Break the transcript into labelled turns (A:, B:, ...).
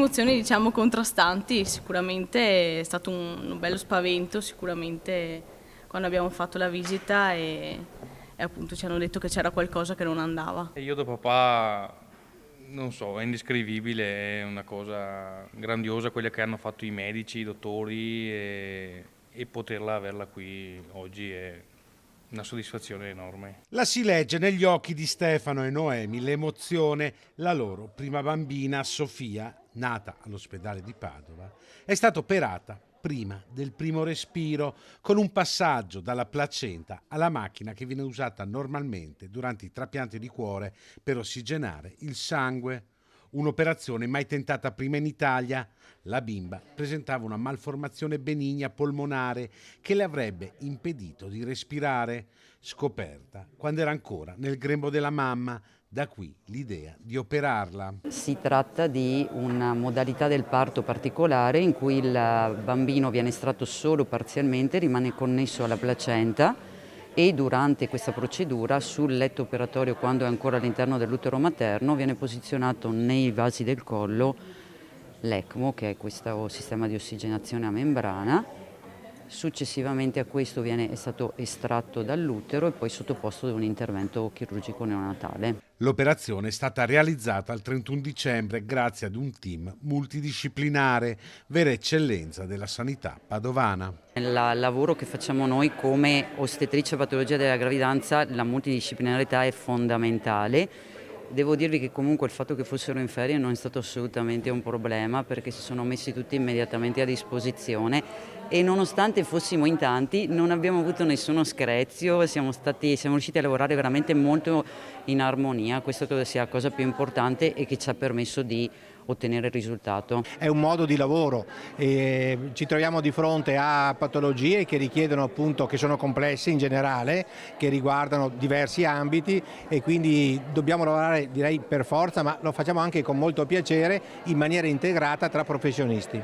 A: emozioni diciamo contrastanti, sicuramente è stato un bello spavento, sicuramente quando abbiamo fatto la visita e appunto ci hanno detto che c'era qualcosa che non andava.
B: E io da papà, non so, è indescrivibile, è una cosa grandiosa quella che hanno fatto i medici, i dottori e poterla averla qui oggi è una soddisfazione enorme.
C: La si legge negli occhi di Stefano e Noemi l'emozione. La loro prima bambina, Sofia, nata all'ospedale di Padova, è stata operata prima del primo respiro, con un passaggio dalla placenta alla macchina che viene usata normalmente durante i trapianti di cuore per ossigenare il sangue. Un'operazione mai tentata prima in Italia. La bimba presentava una malformazione benigna polmonare che le avrebbe impedito di respirare, scoperta quando era ancora nel grembo della mamma. Da qui l'idea di operarla.
D: Si tratta di una modalità del parto particolare in cui il bambino viene estratto solo parzialmente, rimane connesso alla placenta e durante questa procedura sul letto operatorio, quando è ancora all'interno dell'utero materno, viene posizionato nei vasi del collo l'ECMO, che è questo sistema di ossigenazione a membrana. Successivamente a questo è stato estratto dall'utero e poi sottoposto ad un intervento chirurgico neonatale.
C: L'operazione è stata realizzata il 31 dicembre grazie ad un team multidisciplinare, vera eccellenza della sanità padovana.
D: Nel lavoro che facciamo noi come ostetrice e patologia della gravidanza, la multidisciplinarità è fondamentale. Devo dirvi che comunque il fatto che fossero in ferie non è stato assolutamente un problema, perché si sono messi tutti immediatamente a disposizione e nonostante fossimo in tanti non abbiamo avuto nessuno screzio, siamo riusciti a lavorare veramente molto in armonia. Questo credo sia la cosa più importante e che ci ha permesso di ottenere il risultato.
E: È un modo di lavoro e ci troviamo di fronte a patologie che richiedono appunto, che sono complesse in generale, che riguardano diversi ambiti e quindi dobbiamo lavorare, direi per forza, ma lo facciamo anche con molto piacere in maniera integrata tra professionisti.